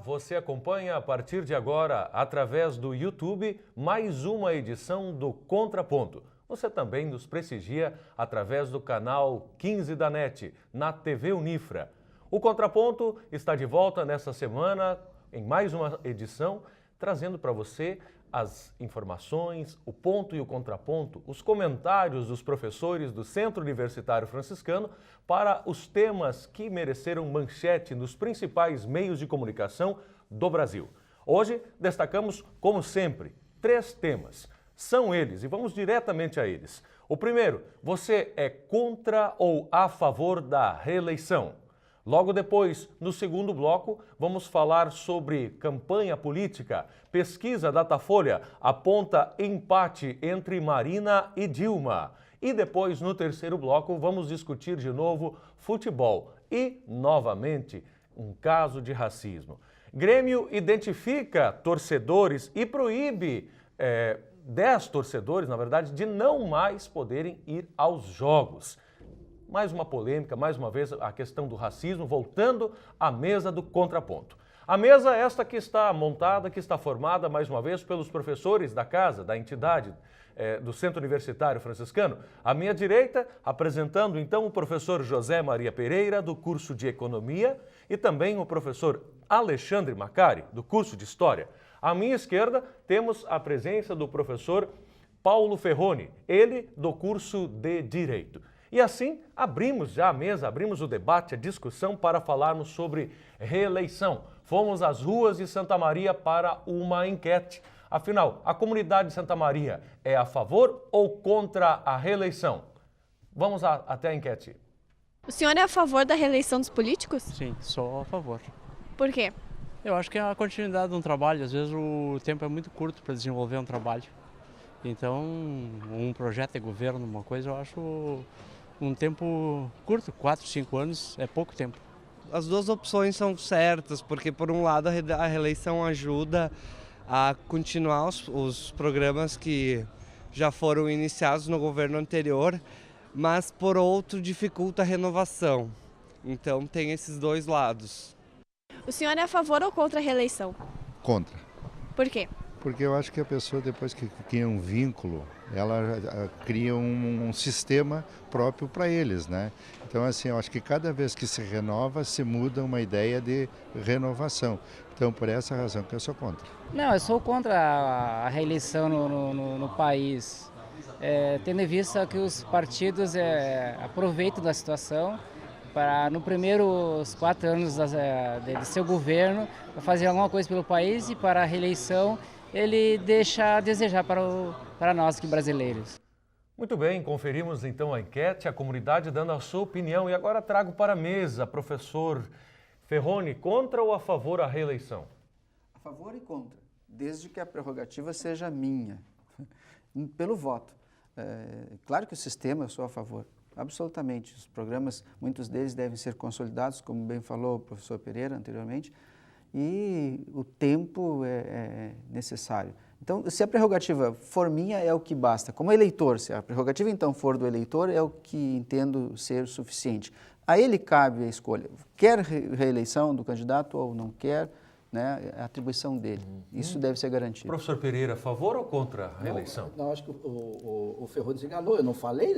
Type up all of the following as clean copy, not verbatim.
você acompanha a partir de agora, através do YouTube, mais uma edição do Contraponto. Você também nos prestigia através do canal 15 da NET, na TV Unifra. O Contraponto está de volta nesta semana, em mais uma edição, trazendo para você as informações, o ponto e o contraponto, os comentários dos professores do Centro Universitário Franciscano para os temas que mereceram manchete nos principais meios de comunicação do Brasil. Hoje destacamos, como sempre, 3 temas. São eles, e vamos diretamente a eles. O primeiro, você é contra ou a favor da reeleição? Logo depois, no segundo bloco, vamos falar sobre campanha política. Pesquisa Datafolha aponta empate entre Marina e Dilma. E depois, no terceiro bloco, vamos discutir de novo futebol e, novamente, um caso de racismo. Grêmio identifica torcedores e proíbe 10 torcedores, na verdade, de não mais poderem ir aos jogos. Mais uma polêmica, mais uma vez a questão do racismo, voltando à mesa do contraponto. A mesa esta que está montada, que está formada, mais uma vez, pelos professores da casa, da entidade do Centro Universitário Franciscano. À minha direita, apresentando então o professor José Maria Pereira, do curso de Economia, e também o professor Alexandre Macari, do curso de História. À minha esquerda, temos a presença do professor Paulo Ferroni, ele do curso de Direito. E assim, abrimos já a mesa, abrimos o debate, a discussão para falarmos sobre reeleição. Fomos às ruas de Santa Maria para uma enquete. Afinal, a comunidade de Santa Maria é a favor ou contra a reeleição? Vamos até a enquete. O senhor é a favor da reeleição dos políticos? Sim, sou a favor. Por quê? Eu acho que é a continuidade de um trabalho. Às vezes o tempo é muito curto para desenvolver um trabalho. Então, um projeto de governo, uma coisa, eu acho um tempo curto, 4, 5 anos é pouco tempo. As duas opções são certas, porque por um lado a reeleição ajuda a continuar os programas que já foram iniciados no governo anterior, mas por outro dificulta a renovação. Então tem esses dois lados. O senhor é a favor ou contra a reeleição? Contra. Por quê? Porque eu acho que a pessoa, depois que cria um vínculo, ela cria um sistema próprio para eles, né? Então, assim, eu acho que cada vez que se renova, se muda uma ideia de renovação. Então, por essa razão que eu sou contra. Não, eu sou contra a reeleição no país, tendo em vista que os partidos aproveitam da situação para, no primeiros 4 anos de seu governo, fazer alguma coisa pelo país, e para a reeleição ele deixa a desejar para nós aqui brasileiros. Muito bem, conferimos então a enquete, a comunidade dando a sua opinião. E agora trago para a mesa, professor Ferroni, contra ou a favor a reeleição? A favor e contra, desde que a prerrogativa seja minha, pelo voto. Claro que o sistema eu sou a favor, absolutamente. Os programas, muitos deles devem ser consolidados, como bem falou o professor Pereira anteriormente, e o tempo é necessário. Então, se a prerrogativa for minha, é o que basta. Como eleitor, se a prerrogativa então for do eleitor, é o que entendo ser suficiente. A ele cabe a escolha. Quer reeleição do candidato ou não quer, né, é a atribuição dele. Isso deve ser garantido. Professor Pereira, a favor ou contra a reeleição? Não, acho que o Ferroni se enganou, eu não falei.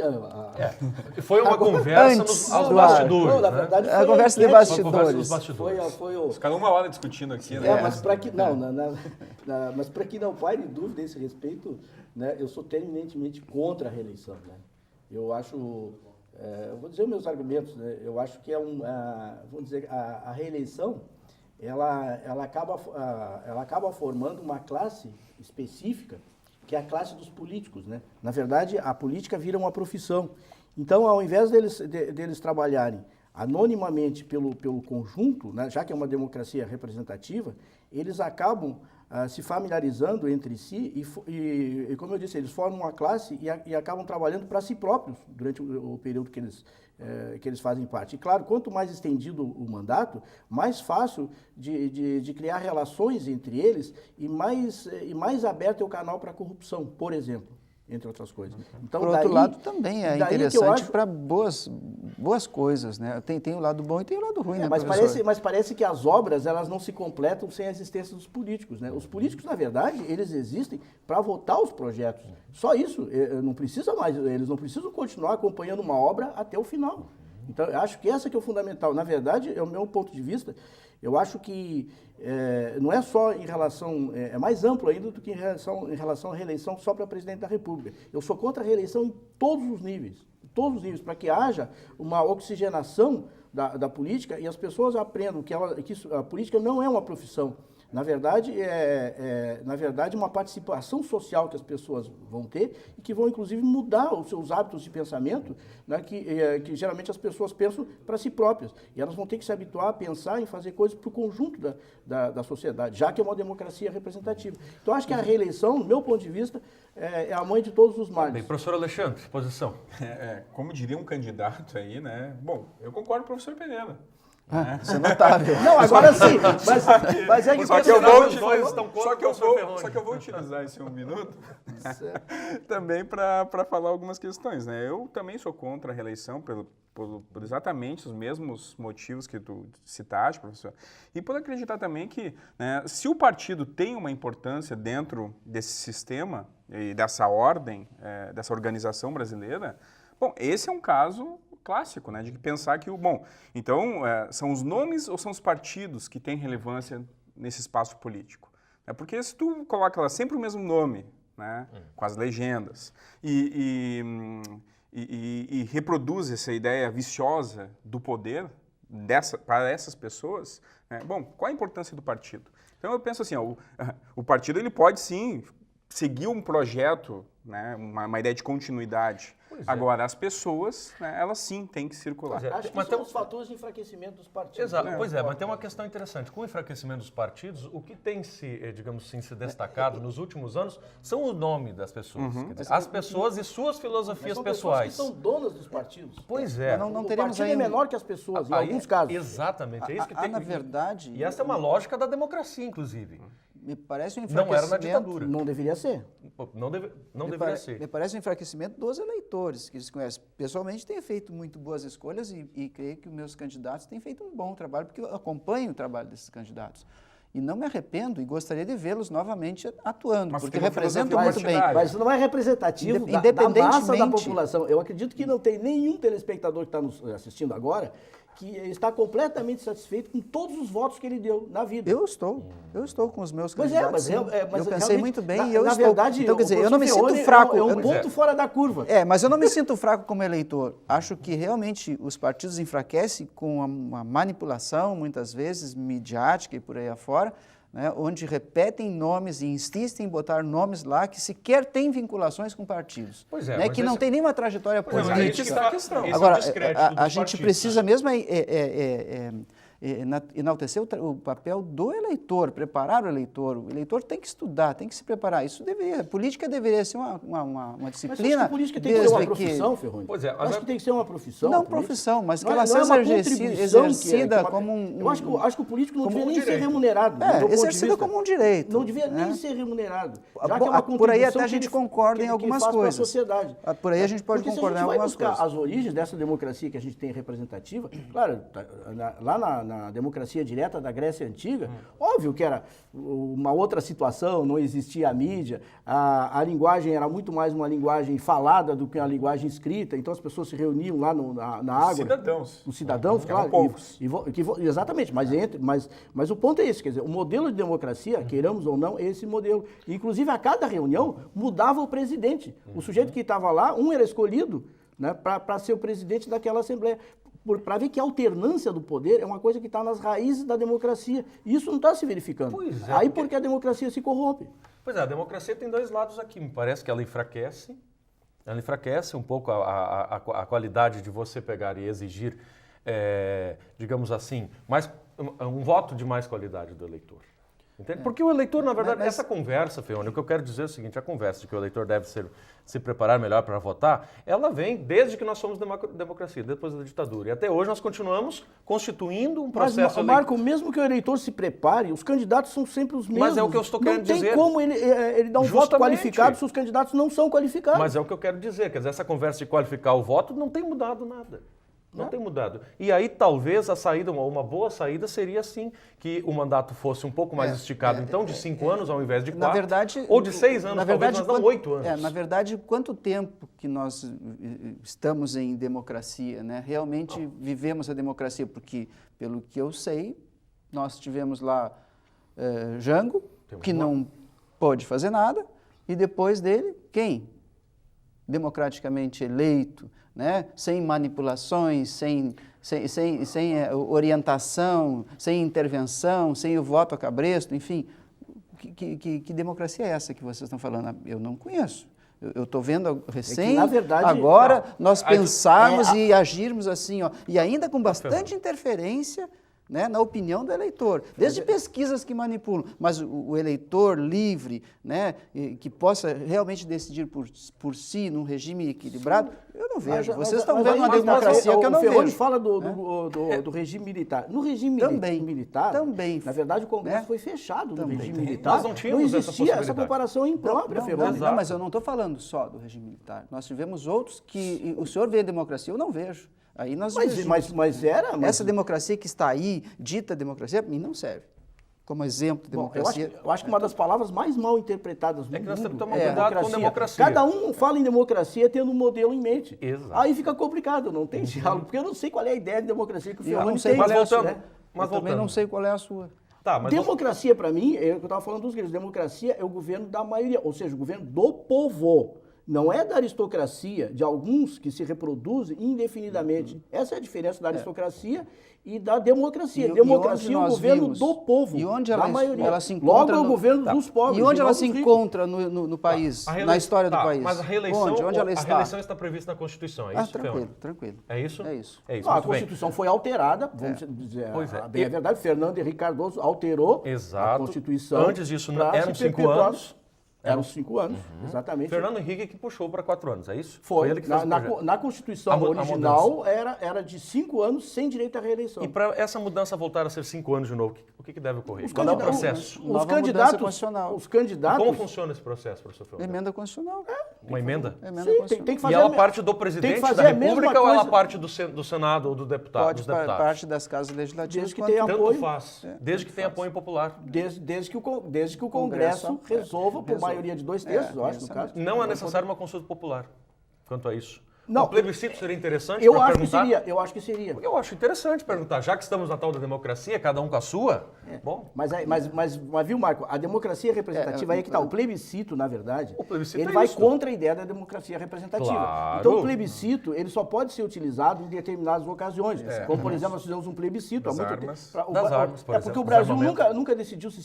Foi uma conversa aos bastidores. Não, na verdade, a conversa de bastidores. Ficaram 1 hora discutindo aqui, né? Mas para que não pare dúvida a esse respeito, né, eu sou terminantemente contra a reeleição. Né? Eu acho, eu vou dizer os meus argumentos, né? Eu acho que vamos dizer, a reeleição, ela acaba formando uma classe específica, que é a classe dos políticos, né? Na verdade, a política vira uma profissão. Então, ao invés deles trabalharem anonimamente pelo conjunto, né, já que é uma democracia representativa, eles acabam se familiarizando entre si e, como eu disse, eles formam uma classe e acabam trabalhando para si próprios durante o período que eles fazem parte. E, claro, quanto mais estendido o mandato, mais fácil de criar relações entre eles e mais aberto é o canal para a corrupção, por exemplo. entre outras coisas. Então, por outro lado, também é interessante para boas coisas, né? Tem o lado bom e tem o lado ruim, né, mas parece que as obras elas não se completam sem a existência dos políticos, né? Os políticos, na verdade, eles existem para votar os projetos. Só isso, não precisa mais, eles não precisam continuar acompanhando uma obra até o final. Então, eu acho que essa que é o fundamental. Na verdade, é o meu ponto de vista, eu acho que não é só em relação, é mais amplo ainda do que em relação à reeleição só para presidente da República. Eu sou contra a reeleição em todos os níveis, para que haja uma oxigenação da política e as pessoas aprendam que a política não é uma profissão. Na verdade, uma participação social que as pessoas vão ter e que vão, inclusive, mudar os seus hábitos de pensamento, né, que geralmente as pessoas pensam para si próprias. E elas vão ter que se habituar a pensar em fazer coisas para o conjunto da sociedade, já que é uma democracia representativa. Então, acho que a reeleição, do meu ponto de vista, é a mãe de todos os males. Bem, professor Alexandre, posição. Como diria um candidato aí, né? Bom, eu concordo com o professor Pereira. Isso é notável. Não, agora sim, mas é que só que eu vou utilizar esse 1 minuto também para falar algumas questões, né? Eu também sou contra a reeleição por exatamente os mesmos motivos que tu citaste, professor, e por acreditar também que, né, se o partido tem uma importância dentro desse sistema e dessa ordem, dessa organização brasileira, bom, esse é um caso clássico, né, de pensar que então são os nomes ou são os partidos que têm relevância nesse espaço político? Porque se tu coloca lá sempre o mesmo nome, né, com as legendas, e reproduz essa ideia viciosa do poder para essas pessoas, bom, qual a importância do partido? Então eu penso assim, o partido ele pode sim seguir um projeto, né, uma ideia de continuidade. Agora, as pessoas, né, elas sim têm que circular. Acho que são os fatores de enfraquecimento dos partidos. Exato. Pois é, mas tem uma questão interessante. Com o enfraquecimento dos partidos, o que tem se destacado nos últimos anos são o nome das pessoas. Quer dizer, as pessoas e suas filosofias pessoais. Pessoas que são donas dos partidos. Pois é. Não o teremos partido é menor que as pessoas, em alguns casos. Exatamente. É isso que tem. Na verdade... E essa é uma lógica da democracia, inclusive. Me parece um enfraquecimento... Não era na ditadura. Não deveria ser. Não deveria ser. Me parece um enfraquecimento dos eleitores, que eles conhecem. Pessoalmente, tenho feito muito boas escolhas e creio que os meus candidatos têm feito um bom trabalho, porque eu acompanho o trabalho desses candidatos. E não me arrependo e gostaria de vê-los novamente atuando, porque representam muito bem. Mas não é representativo da massa da população. Eu acredito que não tem nenhum telespectador que está nos assistindo agora que está completamente satisfeito com todos os votos que ele deu na vida. Eu estou com os meus candidatos. Mas eu pensei muito bem e eu estou. Verdade, então, quer dizer, eu não me sinto fraco. É um ponto fora da curva. Mas eu não me sinto fraco como eleitor. Acho que realmente os partidos enfraquecem com uma manipulação, muitas vezes, midiática e por aí afora, né, onde repetem nomes e insistem em botar nomes lá que sequer têm vinculações com partidos. Pois é, né, que não tem nenhuma trajetória política. Está a questão. Agora, a gente precisa mesmo enaltecer o papel do eleitor, preparar o eleitor. O eleitor tem que estudar, tem que se preparar. Política deveria ser uma disciplina. Mas acho que a política tem que ser uma profissão, Ferrugem. Pois é, acho que tem que ser uma profissão. Não profissão, mas que ela seja exercida como um... Eu acho que o político não devia nem ser remunerado. Exercida como um direito. Não devia nem ser remunerado. Já que é uma por aí até a gente concorda em algumas coisas. Sociedade. Por aí a gente pode concordar em algumas coisas. As origens dessa democracia que a gente tem representativa, claro, lá na democracia direta da Grécia Antiga, óbvio que era uma outra situação, não existia a mídia, a linguagem era muito mais uma linguagem falada do que uma linguagem escrita, então as pessoas se reuniam lá na água. Os cidadãos, claro. Exatamente, mas o ponto é esse, quer dizer, o modelo de democracia, queiramos ou não, é esse modelo. Inclusive, a cada reunião mudava o presidente. O sujeito que estava lá, era escolhido, né, para ser o presidente daquela Assembleia. Para ver que a alternância do poder é uma coisa que está nas raízes da democracia. E isso não está se verificando. Aí porque a democracia se corrompe. Pois é, a democracia tem dois lados aqui. Me parece que ela enfraquece um pouco a qualidade de você pegar e exigir, digamos assim, um voto de mais qualidade do eleitor. Entende? Porque o eleitor, na verdade, essa conversa, Feone, o que eu quero dizer é o seguinte, a conversa de que o eleitor deve se preparar melhor para votar, ela vem desde que nós somos democracia, depois da ditadura. E até hoje nós continuamos constituindo um processo... Mas, Marco, mesmo que o eleitor se prepare, os candidatos são sempre os mesmos. Mas é o que eu estou querendo dizer. Não tem como ele dar um voto qualificado se os candidatos não são qualificados. Mas é o que eu quero dizer, quer dizer, essa conversa de qualificar o voto não tem mudado nada. Não tem mudado. E aí talvez a saída, uma boa saída seria assim, que o mandato fosse um pouco mais esticado, então de 5 anos ao invés de 4, na verdade, ou de 6 anos, talvez, mas não 8 anos. Na verdade, quanto tempo que nós estamos em democracia, né? Realmente vivemos a democracia, porque, pelo que eu sei, nós tivemos lá Jango, que não pôde fazer nada, e depois dele, quem? Democraticamente eleito, né? Sem manipulações, sem orientação, sem intervenção, sem o voto a cabresto, enfim. Que democracia é essa que vocês estão falando? Eu não conheço. Eu estou vendo recém, na verdade, agora nós pensarmos e agirmos assim, ó, e ainda com bastante interferência, né, na opinião do eleitor, desde pesquisas que manipulam, mas o eleitor livre, né, que possa realmente decidir por si, num regime equilibrado, eu não vejo. Vocês estão vendo uma democracia que eu não vejo. O Ferroni fala do regime militar. No regime militar, na verdade, o Congresso foi fechado no regime militar. Nós não tínhamos existia essa comparação imprópria, Ferroni. Não, mas eu não estou falando só do regime militar. Nós tivemos outros que o senhor vê a democracia, eu não vejo. Aí nós essa democracia que está aí, dita democracia, para mim não serve. Como exemplo de democracia. Eu acho que uma das palavras mais mal interpretadas no mundo que nós temos que tomar cuidado com democracia. Cada um fala em democracia tendo um modelo em mente. Exato. Aí fica complicado, não tem diálogo, porque eu não sei qual é a ideia de democracia que o Ferroni tem. Mas também não sei qual é a sua. Tá, mas democracia, para mim, é o que eu estava falando dos gregos, democracia é o governo da maioria, ou seja, o governo do povo. Não é da aristocracia, de alguns que se reproduzem indefinidamente. Essa é a diferença da aristocracia e da democracia. Democracia é o governo do povo, e onde da maioria. Ela se encontra Logo é o governo dos pobres. E onde ela se encontra no país, na história do país? Mas a reeleição, onde ela está? A reeleição está prevista na Constituição, é isso? Tranquilo. É isso? É isso. A Constituição foi alterada, vamos dizer, bem é verdade, Fernando Henrique Cardoso alterou a Constituição. Antes disso, eram 5 anos. Eram 5 anos, exatamente. Fernando Henrique que puxou para 4 anos, é isso? Foi ele que fez na Constituição original era de 5 anos sem direito à reeleição. E para essa mudança voltar a ser 5 anos de novo, o que deve ocorrer? Qual é o processo? Os candidatos... Como funciona esse processo, professor Fernando? Emenda constitucional. Uma emenda? Sim, tem que fazer. E ela parte do presidente da República ou ela parte do Senado ou do deputado? Pode parte das casas legislativas. Desde que tenha apoio. Tanto faz. Desde que tenha apoio popular. Desde que o Congresso resolva por maioria de 2/3, eu acho, no caso. Não é necessário uma consulta popular quanto a isso. Não, o plebiscito seria interessante eu para acho perguntar? Eu acho que seria. Eu acho interessante perguntar, já que estamos na tal da democracia, cada um com a sua, bom. Mas viu, Marco, a democracia representativa aí é que está. O plebiscito, na verdade, ele vai contra a ideia da democracia representativa. Claro. Então o plebiscito, ele só pode ser utilizado em determinadas ocasiões. Como, por exemplo, nós fizemos um plebiscito há muito tempo. Das armas, por exemplo. Porque o Brasil nunca decidiu se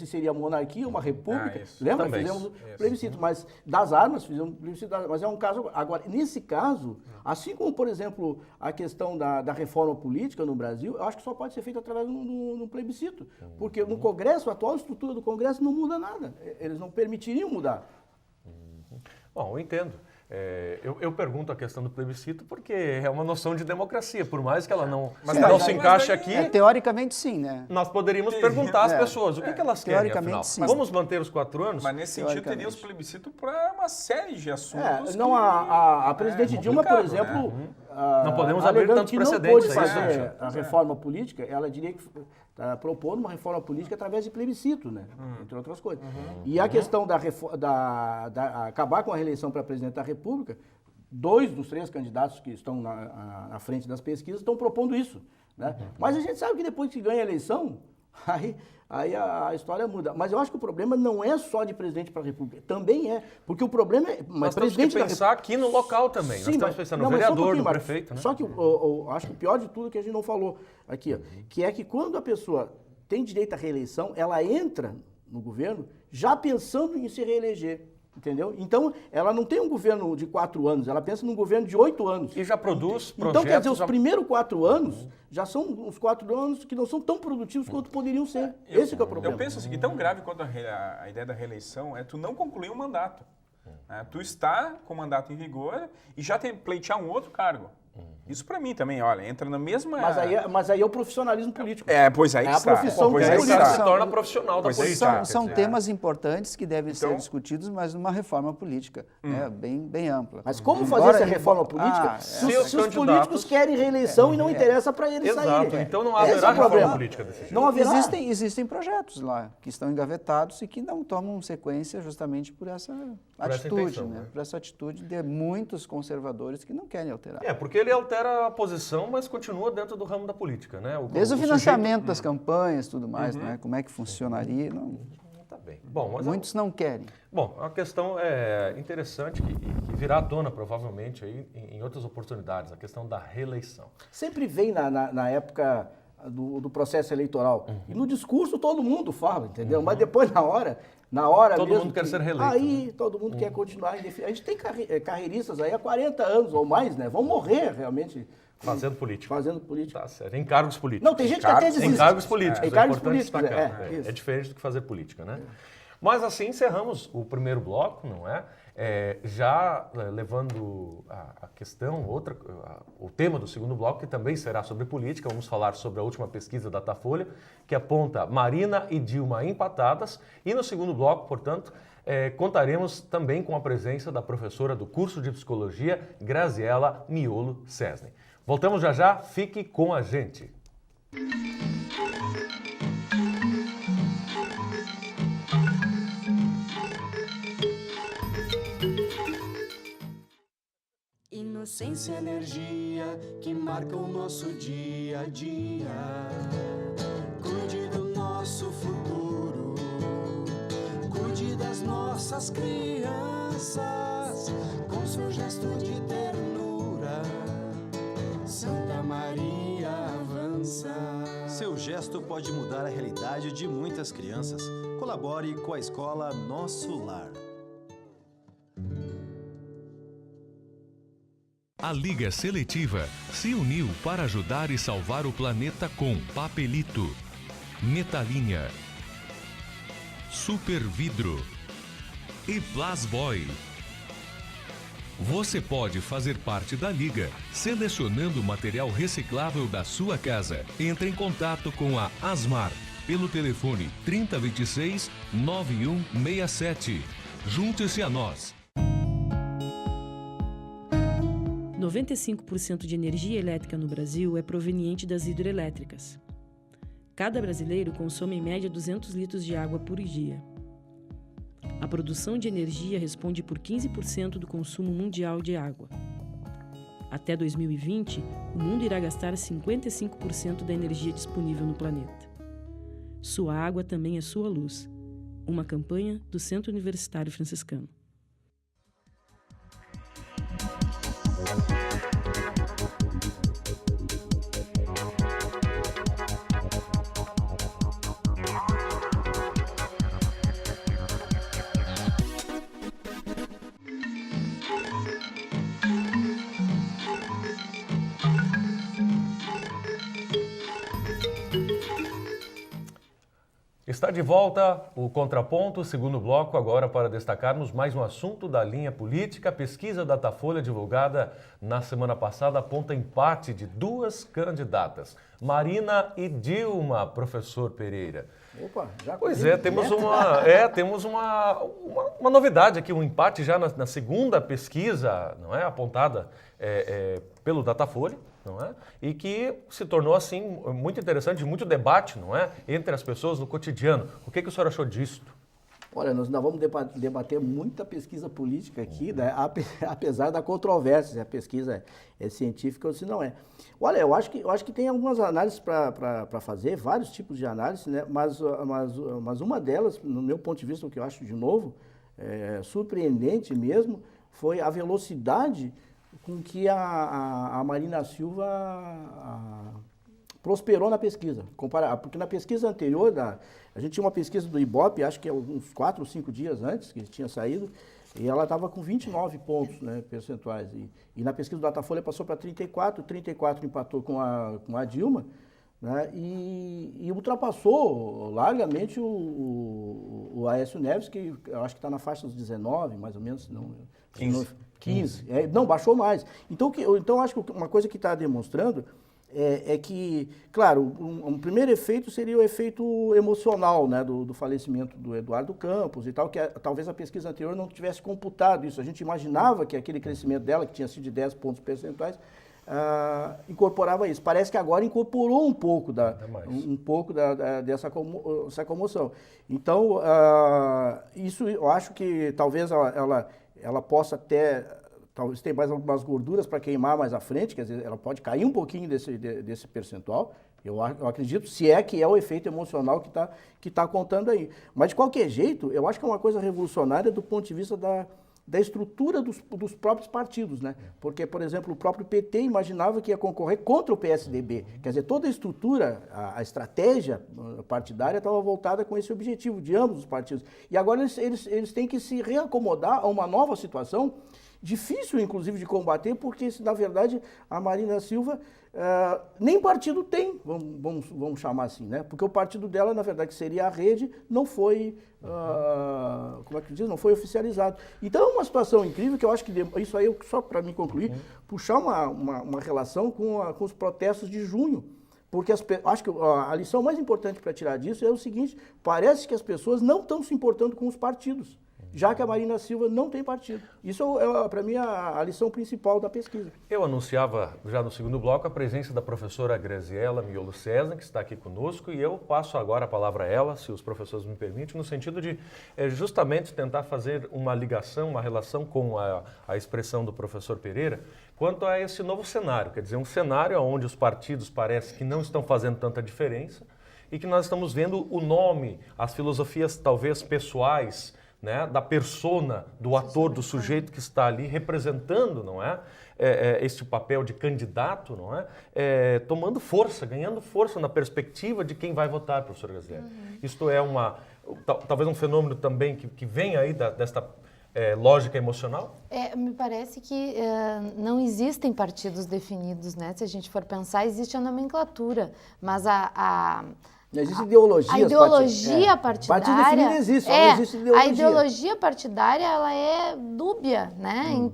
seria monarquia ou uma república. Lembra? Também. Fizemos um plebiscito, mas das armas, fizemos um plebiscito, mas é um caso... Agora, nesse caso, assim como, por exemplo, a questão da reforma política no Brasil, eu acho que só pode ser feita através de um plebiscito. Porque no Congresso, a atual estrutura do Congresso não muda nada. Eles não permitiriam mudar. Bom, eu entendo. Eu pergunto a questão do plebiscito porque é uma noção de democracia, por mais que ela não se encaixe aqui. Teoricamente, sim, né? Nós poderíamos perguntar às pessoas o que elas querem, teoricamente, afinal. sim. Vamos manter os 4 anos? Mas nesse sentido teria os plebiscitos para uma série de assuntos. A presidente Dilma, por exemplo, não podemos abrir tantos precedentes. Não pôde fazer a reforma política, ela diria que está propondo uma reforma política através de plebiscito, né? Entre outras coisas. E a questão acabar com a reeleição para presidente da República, 2 dos 3 candidatos que estão na frente das pesquisas estão propondo isso, né? Mas a gente sabe que depois que ganha a eleição, aí a história muda. Mas eu acho que o problema não é só de presidente para a República. Também é. Porque o problema é... Nós temos que pensar aqui no local também. Sim, nós estamos pensando no vereador, no prefeito. Né? Só que eu acho que o pior de tudo que a gente não falou aqui, ó, que é que quando a pessoa tem direito à reeleição, ela entra no governo já pensando em se reeleger. Entendeu? Então, ela não tem um governo de 4 anos, ela pensa num governo de 8 anos. E já produz projetos... Então, quer dizer, os primeiros 4 anos já são os 4 anos que não são tão produtivos quanto poderiam ser. Esse que é o problema. Eu penso assim, tão grave quanto a ideia da reeleição é tu não concluir um mandato. Né? Tu está com o mandato em vigor e já pleitear um outro cargo. Isso para mim também, olha, entra na mesma... Mas aí é o profissionalismo político. Pois aí que está. É a profissão pois aí política. se torna profissional da política. São temas importantes que devem ser discutidos, mas numa reforma política, né, bem ampla. Mas como fazer essa reforma política se os políticos querem reeleição e não interessa para eles saírem? Exato, então não haverá reforma política desse jeito. Não haverá. Existem projetos lá que estão engavetados e que não tomam sequência justamente por essa atitude, intenção, né? Por essa atitude de muitos conservadores que não querem alterar. Porque ele altera a posição, mas continua dentro do ramo da política, né? Desde o financiamento das campanhas, tudo mais, né? Como é que funcionaria? Não. Tá bem. Bom, mas muitos não querem. Bom, a questão é interessante que virá à tona provavelmente aí em outras oportunidades, a questão da reeleição. Sempre vem na época do processo eleitoral. E no discurso todo mundo fala, entendeu? Mas depois na hora todo mesmo mundo quer ser reeleito. Aí todo mundo quer continuar. A gente tem carreiristas aí há 40 anos ou mais, né? Vão morrer realmente. Fazendo política. Fazendo política. Tá certo. Em cargos políticos. Não, tem gente que até desiste. Em cargos políticos. Em cargos importante políticos, destacar. É diferente do que fazer política, né? Mas assim encerramos o primeiro bloco, não é? Já levando a questão, o tema do segundo bloco, que também será sobre política. Vamos falar sobre a última pesquisa da Datafolha, que aponta Marina e Dilma empatadas. E no segundo bloco, portanto, contaremos também com a presença da professora do curso de Psicologia, Graziela Miolo Cesne. Voltamos já, fique com a gente. Inocência e energia que marcam o nosso dia a dia. Cuide do nosso futuro, cuide das nossas crianças, com seu gesto de ternura. Santa Maria avança. Seu gesto pode mudar a realidade de muitas crianças. Colabore com a escola Nosso Lar. A Liga Seletiva se uniu para ajudar e salvar o planeta com Papelito, Metalinha, Super Vidro e Plasboy. Você pode fazer parte da Liga selecionando o material reciclável da sua casa. Entre em contato com a Asmar pelo telefone 3026 9167. Junte-se a nós. 95% de energia elétrica no Brasil é proveniente das hidrelétricas. Cada brasileiro consome em média 200 litros de água por dia. A produção de energia responde por 15% do consumo mundial de água. Até 2020, o mundo irá gastar 55% da energia disponível no planeta. Sua água também é sua luz. Uma campanha do Centro Universitário Franciscano. Está de volta o Contraponto, segundo bloco, agora para destacarmos mais um assunto da linha política. A pesquisa Datafolha, divulgada na semana passada, aponta empate de duas candidatas, Marina e Dilma, professor Pereira. Opa, já pois é, temos uma novidade aqui, um empate já na segunda pesquisa, não é, apontada pelo Datafolha. Não é? E que se tornou, assim, muito interessante, muito debate, não é? Entre as pessoas no cotidiano. O que o senhor achou disso? Olha, nós ainda vamos debater muita pesquisa política aqui, né? Apesar da controvérsia, se a pesquisa é científica ou se não é. Olha, eu acho que tem algumas análises para fazer, vários tipos de análise, né? Mas uma delas, no meu ponto de vista, o que eu acho, de novo, surpreendente mesmo, foi a velocidade com que a Marina Silva prosperou na pesquisa. Porque na pesquisa anterior, a gente tinha uma pesquisa do Ibope, acho que uns 4 ou 5 dias antes que tinha saído, E ela estava com 29 pontos, né, percentuais. E na pesquisa do Datafolha passou para 34, 34 empatou com a Dilma, né, e ultrapassou largamente o Aécio Neves, que eu acho que está na faixa dos 19, mais ou menos. Não, 15. Não, baixou mais. Então acho que uma coisa que está demonstrando é que, claro, um primeiro efeito seria o efeito emocional, né, do falecimento do Eduardo Campos e tal, que talvez a pesquisa anterior não tivesse computado isso. A gente imaginava que aquele crescimento dela, que tinha sido de 10 pontos percentuais, incorporava isso. Parece que agora incorporou um pouco dessa comoção. Então, isso eu acho que talvez ela possa até... Talvez tenha mais algumas gorduras para queimar mais à frente, quer dizer, ela pode cair um pouquinho desse percentual. Eu acredito, se é que é o efeito emocional que tá contando aí. Mas, de qualquer jeito, eu acho que é uma coisa revolucionária do ponto de vista da estrutura dos próprios partidos, né? Porque, por exemplo, o próprio PT imaginava que ia concorrer contra o PSDB. Quer dizer, toda a estrutura, a estratégia partidária estava voltada com esse objetivo de ambos os partidos. E agora eles têm que se reacomodar a uma nova situação, difícil, inclusive, de combater, porque, na verdade, a Marina Silva nem partido tem, vamos chamar assim, né? Porque o partido dela, na verdade, que seria a Rede, não foi, como é que diz? Não foi oficializado. Então, é uma situação incrível que eu acho que, isso aí, só para me concluir, puxar uma relação com os protestos de junho. Porque acho que a lição mais importante para tirar disso é o seguinte: parece que as pessoas não estão se importando com os partidos, já que a Marina Silva não tem partido. Isso é, para mim, a lição principal da pesquisa. Eu anunciava já no segundo bloco a presença da professora Graziela Miolo César, que está aqui conosco, e eu passo agora a palavra a ela, se os professores me permitem, no sentido de justamente tentar fazer uma ligação, uma relação com a expressão do professor Pereira, quanto a esse novo cenário, quer dizer, um cenário onde os partidos parece que não estão fazendo tanta diferença e que nós estamos vendo o nome, as filosofias talvez pessoais, né, da persona, do ator, do sujeito que está ali representando, não é? Este papel de candidato, não é? Tomando força, ganhando força na perspectiva de quem vai votar, professor Graziela. Isto é talvez um fenômeno também que vem aí desta lógica emocional? Me parece que não existem partidos definidos, né? Se a gente for pensar, existe a nomenclatura, mas existe ideologia. A ideologia partidária. Partido definido existe, não existe ideologia. A ideologia partidária, ela é dúbia, né?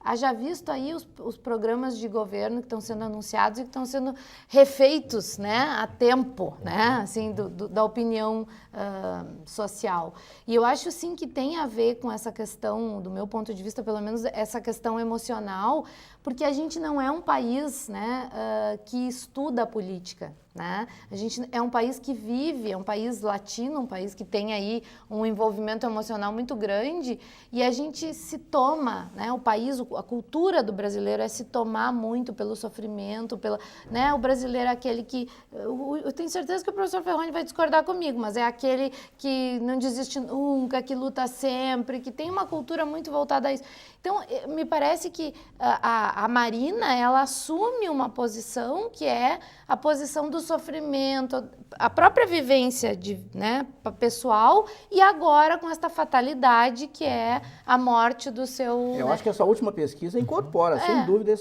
Haja visto aí os programas de governo que estão sendo anunciados e que estão sendo refeitos, né, a tempo, né, assim, da opinião social. E eu acho, sim, que tem a ver com essa questão, do meu ponto de vista, pelo menos, essa questão emocional, porque a gente não é um país, né, que estuda a política, né? A gente é um país que vive, é um país latino, um país que tem aí um envolvimento emocional muito grande, e a gente se toma, né, o país, a cultura do brasileiro é se tomar muito pelo sofrimento, né, o brasileiro é aquele que, eu tenho certeza que o professor Ferroni vai discordar comigo, mas é aquele que não desiste nunca, que luta sempre, que tem uma cultura muito voltada a isso. Então, me parece que a Marina, ela assume uma posição que é a posição do sofrimento, a própria vivência né, pessoal, e agora com essa fatalidade que é a morte do seu... Eu acho que essa última pesquisa incorpora, sem dúvida,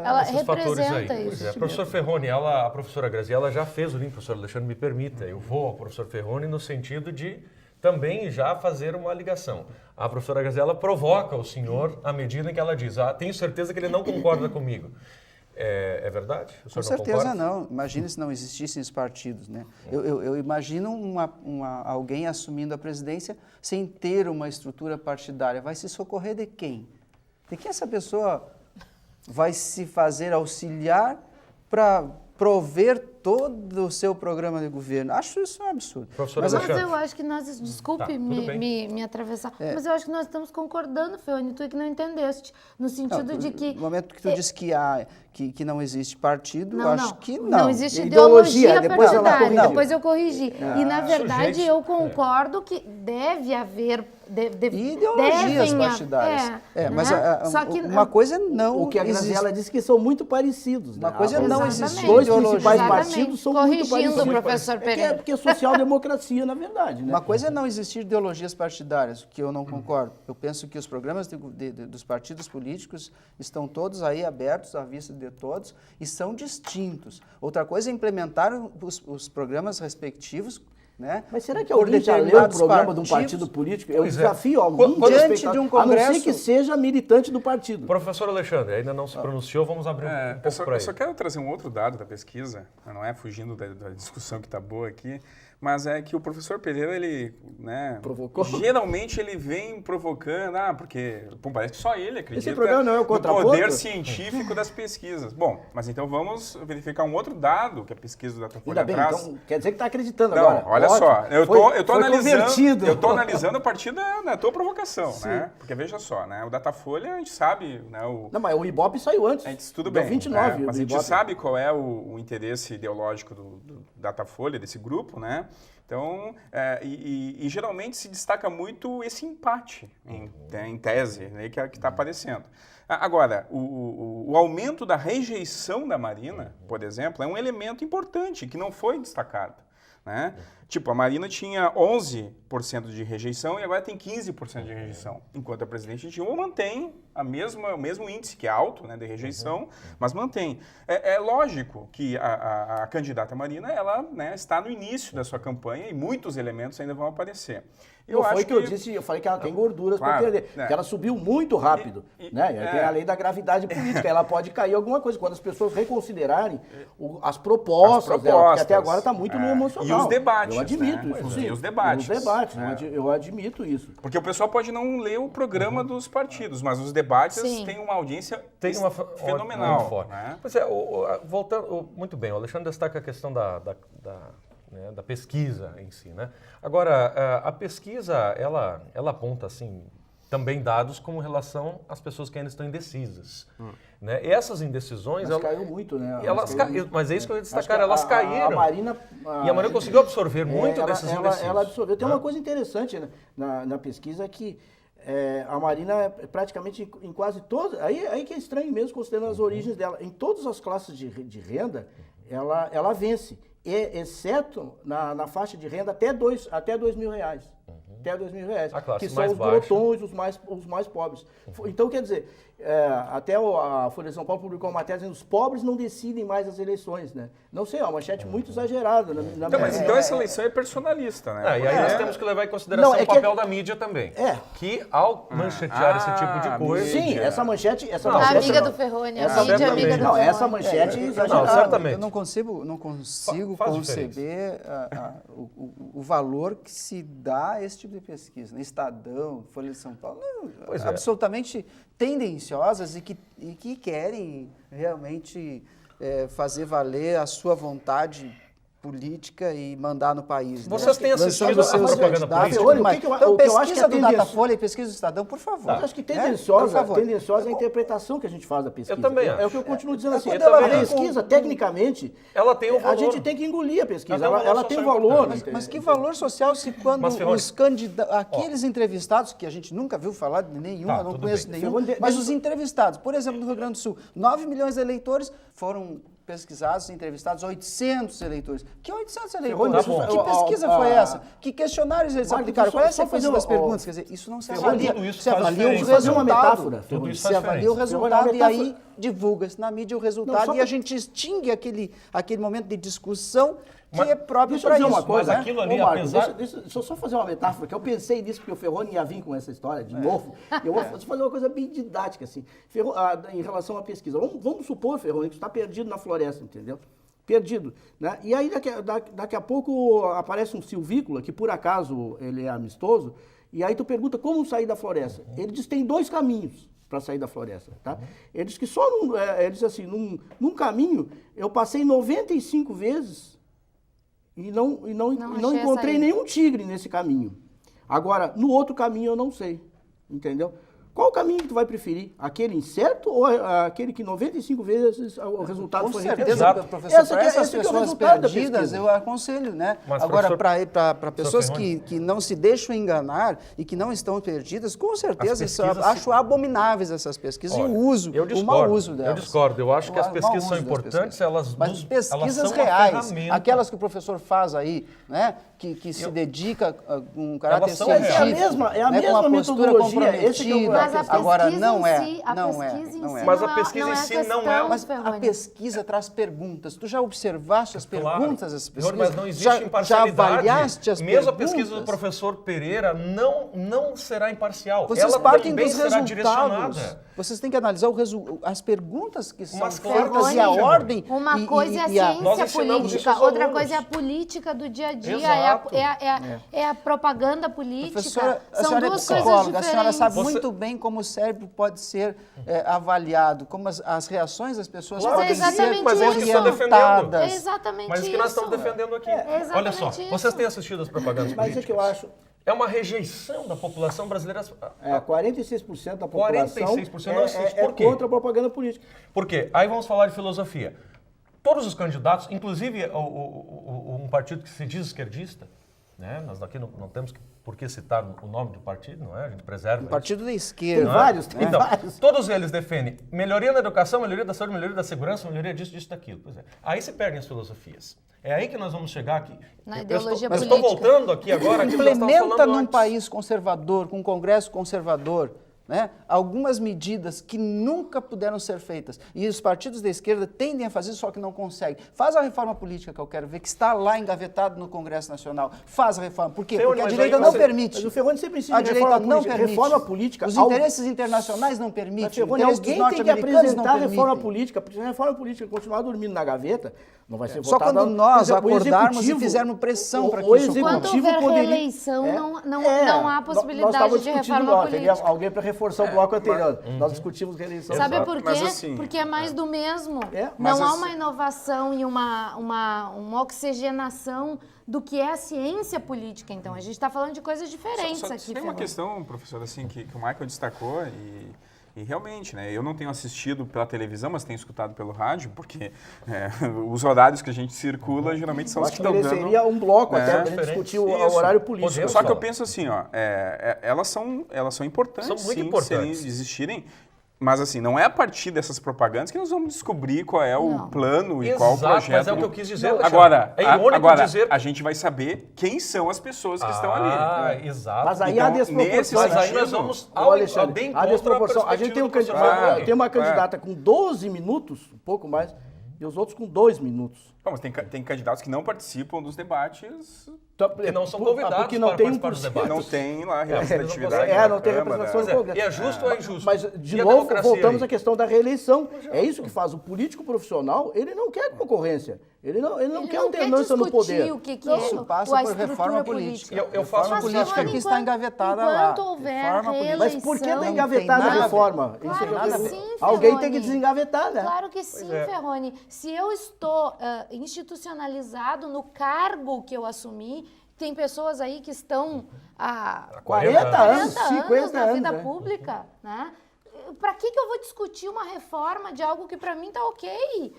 ela esses fatores aí. Isso. Professor Ferroni, a professora Graziela já fez o link, professor Alexandre, me permita, eu vou ao professor Ferroni no sentido de também já fazer uma ligação. A professora Graziela provoca o senhor à medida em que ela diz, tenho certeza que ele não concorda comigo. É verdade? O senhor Com certeza não. Imagina se não existissem os partidos, né? Eu imagino alguém assumindo a presidência sem ter uma estrutura partidária. Vai se socorrer de quem? De quem essa pessoa vai se fazer auxiliar para prover todo o seu programa de governo? Acho isso um absurdo. Mas eu acho que nós, desculpe me atravessar, mas eu acho que nós estamos concordando, Ferroni, tu é que não entendeste, no sentido de que... No momento que tu disse que não existe partido, eu acho que não. Não existe ideologia partidária, depois eu corrigi. E, na verdade, eu concordo que deve haver, e ideologias partidárias. Mas Só que, uma coisa não o que a Graziela disse que são muito parecidos. Uma coisa é não existir dois ideologia. principais partidos são muito parecidos. Corrigindo o professor Pereira. Porque é social-democracia, na verdade. Né? Uma coisa é não existir ideologias partidárias, que eu não concordo. Eu penso que os programas dos partidos políticos estão todos aí abertos à vista de todos e são distintos. Outra coisa é implementar os programas respectivos, né? Mas será que alguém já leu o programa de um partido político? Eu desafio alguém diante de um congresso, a não ser que seja militante do partido. Professor Alexandre, ainda não se pronunciou, vamos abrir um pouco para ele. Eu só quero trazer um outro dado da pesquisa, não é fugindo da discussão que está boa aqui, mas é que o professor Pereira, ele, né, provocou. Geralmente ele vem provocando, porque parece que só ele acredita Esse programa não é o no poder científico das pesquisas. Bom, mas então vamos verificar um outro dado que a pesquisa do Datafolha traz. Então, quer dizer que está acreditando não, agora. Olha só, eu tô convertido. analisando a partir da tua provocação, né? Porque veja só, né, o Datafolha a gente sabe, né, Não, mas o Ibope saiu antes. Tudo bem. 29, mas a gente sabe qual é o interesse ideológico do Datafolha, desse grupo, né? Então, e geralmente se destaca muito esse empate, em tese, né, que está aparecendo. Agora, o aumento da rejeição da Marina, por exemplo, é um elemento importante que não foi destacado. Né? Tipo, a Marina tinha 11% de rejeição e agora tem 15% de rejeição. Enquanto a presidente Dilma mantém o mesmo índice, que é alto, né, de rejeição, mas mantém. É lógico que a candidata Marina, ela, né, está no início da sua campanha e muitos elementos ainda vão aparecer. Eu falei que ela tem gorduras para perder, porque ela subiu muito rápido, né? E aí tem a lei da gravidade política, ela pode cair alguma coisa, quando as pessoas reconsiderarem as propostas dela, porque até agora está muito no emocional. E os debates. Eu admito isso, sim. E os debates. Eu admito isso. Porque o pessoal pode não ler o programa dos partidos, mas os debates têm uma audiência fenomenal. Né? Pois é, voltando, muito bem, o Alexandre destaca a questão da pesquisa em si, né? Agora, a pesquisa, ela aponta, assim, também dados com relação às pessoas que ainda estão indecisas. Né? E essas indecisões... Mas caiu muito, né? Mas é isso que eu ia destacar, elas caíram. A Marina... E a Marina conseguiu absorver muito desses indecisos. Ela absorveu. Tem uma coisa interessante na pesquisa que a Marina, praticamente em quase todas... Aí que é estranho mesmo, considerando as origens dela. Em todas as classes de renda, ela vence. Exceto na faixa de renda até R$2.000. Até R$2.000, que são os grotões, os mais pobres. Então, quer dizer, até a Folha de São Paulo publicou uma matéria dizendo que os pobres não decidem mais as eleições, né? Não sei, é uma manchete muito exagerada. Então essa eleição é personalista, né? E aí nós temos que levar em consideração o papel da mídia também. Que ao manchetear esse tipo de coisa... Sim, essa manchete... amiga do Ferroni, a mídia amiga do Ferroni. Essa manchete é exagerada. Certamente. Eu não consigo conceber o valor que se dá a esse tipo de pesquisa. Estadão, Folha de São Paulo, absolutamente tendenciosas e que querem realmente fazer valer a sua vontade política e mandar no país. Vocês têm assistido a propaganda política? Então, pesquisa do Datafolha e pesquisa do Estadão, por favor. Eu acho que tendenciosa é a interpretação que a gente faz da pesquisa. Eu também acho. É o que eu continuo dizendo assim. A pesquisa, tecnicamente, ela tem um valor. A gente tem que engolir a pesquisa. Ela tem valor. Mas que valor social se quando aqueles entrevistados, que a gente nunca viu falar de nenhum, eu não conheço nenhum, mas os entrevistados, por exemplo, no Rio Grande do Sul, 9 milhões de eleitores foram pesquisados, entrevistados 800 eleitores. Que 800 eleitores? Que pesquisa foi essa? Que questionários eles aplicaram? Qual é a sequência das perguntas? Quer dizer, isso não se avalia. Você avalia o resultado. Você avalia o resultado e aí divulga-se na mídia o resultado e a gente extingue aquele momento de discussão que é próprio para isso. Deixa eu dizer uma coisa, aquilo ali, apesar... Deixa eu só fazer uma metáfora, que eu pensei nisso, porque o Ferroni ia vir com essa história de novo. Eu vou fazer uma coisa bem didática, assim, em relação à pesquisa. Vamos supor, Ferroni, que você está perdido na floresta, entendeu? Perdido, né? E aí, daqui a pouco, aparece um silvícola, que por acaso ele é amistoso, e aí tu pergunta como sair da floresta. Ele diz que tem 2 caminhos para sair da floresta, tá? Ele diz que só ele diz assim, num caminho, eu passei 95 vezes e não encontrei nenhum tigre nesse caminho. Agora, no outro caminho eu não sei, entendeu? Qual o caminho que tu vai preferir? Aquele incerto ou aquele que 95 vezes o resultado foi repetido? Com certeza, professor, para essas pessoas perdidas, eu aconselho, né? Mas, agora, para pessoas que não se deixam enganar e que não estão perdidas, com certeza, acho abomináveis essas pesquisas e o mau uso delas. Eu discordo, eu acho que as pesquisas são importantes, mas pesquisas elas são reais, aquelas que o professor faz aí, né? Que se dedica com um caráter científico, é a mesma metodologia. Mas a agora não é, Mas a pesquisa em si não é. Mas a pesquisa traz perguntas. Tu já observaste as perguntas dessas pesquisas? Mas não existe imparcialidade. Já avaliaste as perguntas? Mesmo a pesquisa do professor Pereira não será imparcial. Vocês ela partem também dos será resultados. Direcionada. Vocês têm que analisar as perguntas que são feitas e a ordem. Uma coisa é a ciência política, outra coisa é a política do dia a dia, é a propaganda política. Professora, são duas coisas diferentes. A senhora sabe muito bem como o cérebro pode ser avaliado, como as reações das pessoas podem ser orientadas. É exatamente isso. Mas isso que nós estamos defendendo aqui. Olha só, vocês têm assistido as propagandas políticas? Mas é que eu acho... É uma rejeição da população brasileira. 46% da população 46% é contra a propaganda política. Por quê? Aí vamos falar de filosofia. Todos os candidatos, inclusive um partido que se diz esquerdista, né? Nós aqui não temos por que citar o nome do partido, não é? A gente preserva. Um partido da esquerda. Tem vários, tem vários. Todos eles defendem melhoria na educação, melhoria da saúde, melhoria da segurança, melhoria disso, daquilo. Pois é. Aí se perdem as filosofias. É aí que nós vamos chegar aqui. Na ideologia política. Estou voltando aqui agora. Implementa num país conservador, com um congresso conservador, né, algumas medidas que nunca puderam ser feitas. E os partidos da esquerda tendem a fazer, só que não conseguem. Faz a reforma política que eu quero ver, que está lá engavetado no Congresso Nacional. Faz a reforma. Por quê? Porque a direita não permite. Mas o Ferroni sempre insiste a direita não permite. Reforma política. Os interesses internacionais não permitem. Alguém tem que apresentar a reforma política. Porque se a reforma política continuar dormindo na gaveta, não vai ser votada. Só quando nós acordarmos e fizermos pressão para que isso aconteça. Quando houver reeleição, não há possibilidade de reforma política. Alguém para reforçar o bloco anterior. Nós discutimos reeleição. Sabe por quê? Assim, porque é mais do mesmo. Não há uma inovação e uma oxigenação do que é a ciência política. Então, a gente está falando de coisas diferentes aqui. Tem uma questão, professor, assim, que o Michael destacou e realmente, né, eu não tenho assistido pela televisão, mas tenho escutado pelo rádio, porque os horários que a gente circula geralmente são os que estão dando... Seria um bloco até para discutir o horário político. Só que eu penso assim, elas são importantes, são muito sim, importantes. existirem. Mas assim, não é a partir dessas propagandas que nós vamos descobrir qual é o plano e qual o projeto. Mas é o que eu quis dizer. Agora, é irônico dizer... a gente vai saber quem são as pessoas que estão ali. Exato. Mas aí há desproporção. Mas aí nós vamos bem a desproporção. A gente tem uma candidata com 12 minutos, um pouco mais, e os outros com 2 minutos. Mas tem candidatos que não participam dos debates... Que não são convidados porque não para tem participar dos debates. Não tem lá representatividade. Não tem representação no Congresso. E é justo ou é injusto? Mas, de novo, voltamos à questão da reeleição. É isso que faz. O político profissional, ele não quer concorrência. Ele não quer alternância no poder. O que isso passa por reforma política. Eu faço uma política que está engavetada lá. Enquanto houver reeleição... Mas por que está engavetada a reforma? Claro que sim, alguém tem que desengavetar, né? Claro que sim, Ferroni. Se eu estou institucionalizado no cargo que eu assumi, tem pessoas aí que estão há 40 anos, 50 na anos, vida pública, né? Para que eu vou discutir uma reforma de algo que para mim está ok?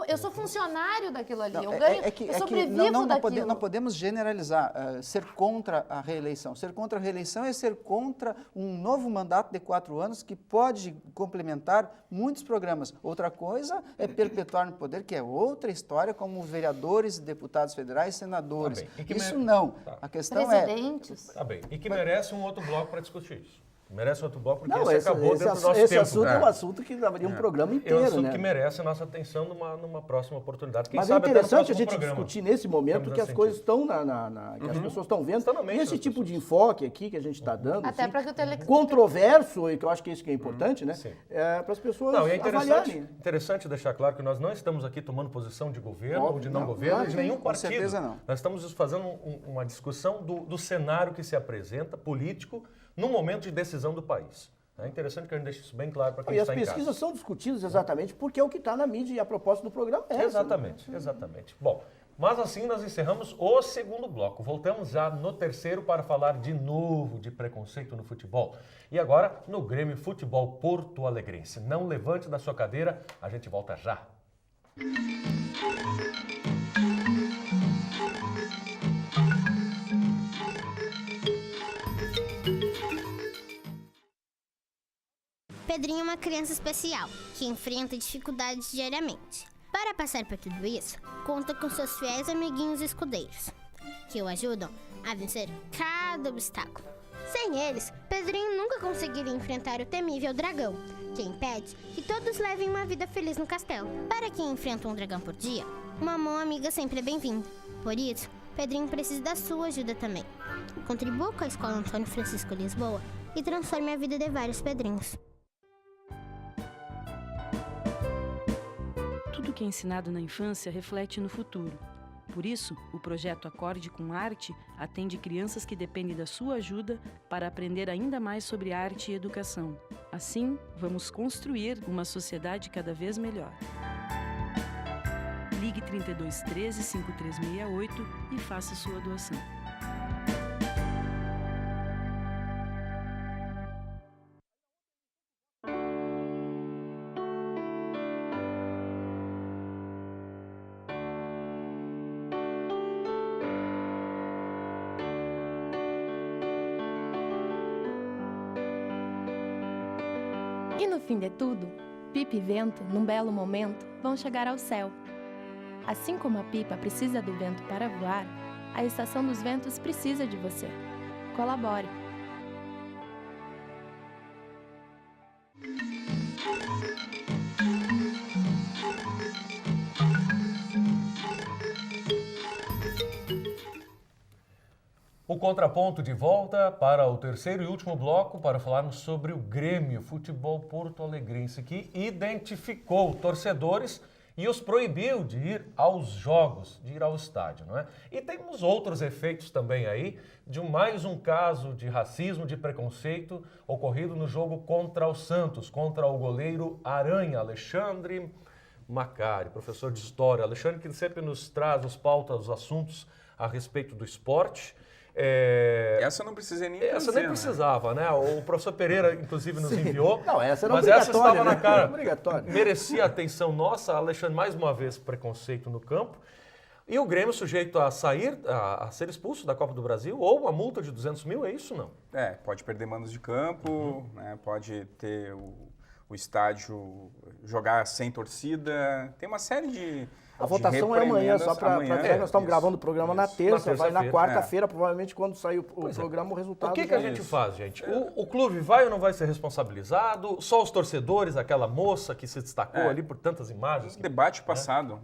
Eu sou funcionário daquilo ali, eu sobrevivo daquilo. Não podemos generalizar, ser contra a reeleição. Ser contra a reeleição é ser contra um novo mandato de 4 anos que pode complementar muitos programas. Outra coisa é perpetuar no poder, que é outra história, como vereadores, deputados federais, senadores. Isso não. Tá. A questão Presidentes. Tá bem. E que merece um outro bloco para discutir isso. Merece outro bloco, porque esse acabou dentro do nosso tempo. Esse assunto é um assunto que daria um programa inteiro, é um assunto né? que merece a nossa atenção numa próxima oportunidade. Mas é interessante a gente discutir nesse momento que as coisas estão que as pessoas estão vendo. E esse tipo de enfoque aqui que a gente está dando, até para que controverso, e que eu acho que isso que é importante, né? Para as pessoas avaliarem. Interessante deixar claro que nós não estamos aqui tomando posição de governo ou de não governo, de nenhum partido. Com certeza não. Nós estamos fazendo uma discussão do cenário que se apresenta, político, no momento de decisão do país. É interessante que a gente deixe isso bem claro para quem está em casa. E as pesquisas são discutidas exatamente porque é o que está na mídia e a proposta do programa é essa. Exatamente. Bom, Mas assim nós encerramos o segundo bloco. Voltamos já no terceiro para falar de novo de preconceito no futebol. E agora no Grêmio Futebol Porto Alegrense. Não levante da sua cadeira, a gente volta já. Pedrinho é uma criança especial, que enfrenta dificuldades diariamente. Para passar por tudo isso, conta com seus fiéis amiguinhos escudeiros, que o ajudam a vencer cada obstáculo. Sem eles, Pedrinho nunca conseguiria enfrentar o temível dragão, que impede que todos levem uma vida feliz no castelo. Para quem enfrenta um dragão por dia, uma mão amiga sempre é bem-vinda. Por isso, Pedrinho precisa da sua ajuda também. Contribua com a Escola Antônio Francisco Lisboa e transforme a vida de vários Pedrinhos. Tudo que é ensinado na infância reflete no futuro. Por isso, o projeto Acorde com Arte atende crianças que dependem da sua ajuda para aprender ainda mais sobre arte e educação. Assim, vamos construir uma sociedade cada vez melhor. Ligue 32 13 5368 e faça sua doação. E no fim de tudo, Pipa e Vento, num belo momento, vão chegar ao céu. Assim como a pipa precisa do vento para voar, a Estação dos Ventos precisa de você. Colabore! O Contraponto de volta para o terceiro e último bloco para falarmos sobre o Grêmio Futebol Porto Alegrense, que identificou torcedores e os proibiu de ir aos jogos, de ir ao estádio, não é? E temos outros efeitos também aí de mais um caso de racismo, de preconceito ocorrido no jogo contra o Santos, contra o goleiro Aranha, Alexandre Macari, professor de História. Alexandre, que sempre nos traz, nos pauta os assuntos a respeito do esporte. Essa eu não precisei nem trazer, essa nem precisava, né? O professor Pereira, inclusive, nos enviou. Não, essa era mas essa estava na cara. Obrigatório. Merecia atenção nossa. Alexandre, mais uma vez, preconceito no campo. E o Grêmio sujeito a sair, a ser expulso da Copa do Brasil, ou uma multa de 200 mil, é isso não? Pode perder mandos de campo, né? Pode ter o estádio jogar sem torcida. Tem uma série de... A votação é amanhã, só para nós estamos gravando o programa na terça, vai na quarta-feira, provavelmente quando sair o programa, o resultado... O que a gente faz, gente? O clube vai ou não vai ser responsabilizado? Só os torcedores, aquela moça que se destacou ali por tantas imagens? Debate passado,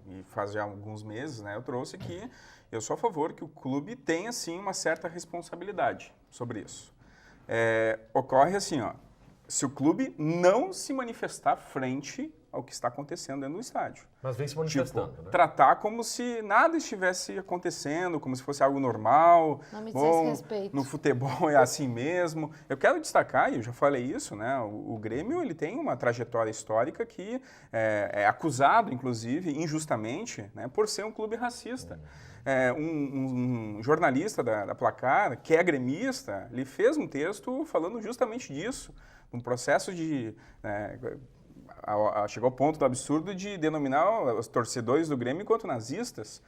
e faz já alguns meses, né, eu trouxe que eu sou a favor que o clube tenha, sim, uma certa responsabilidade sobre isso. Ocorre assim, se o clube não se manifestar frente ao que está acontecendo dentro do estádio. Mas vem se manifestando, né? Tratar como se nada estivesse acontecendo, como se fosse algo normal. Não me respeito. No futebol é assim mesmo. Eu quero destacar, e eu já falei isso, né? O Grêmio, ele tem uma trajetória histórica que é acusado, inclusive, injustamente, né, por ser um clube racista. Um jornalista da Placar, que é gremista, ele fez um texto falando justamente disso, um processo de... chegou ao ponto do absurdo de denominar os torcedores do Grêmio enquanto nazistas.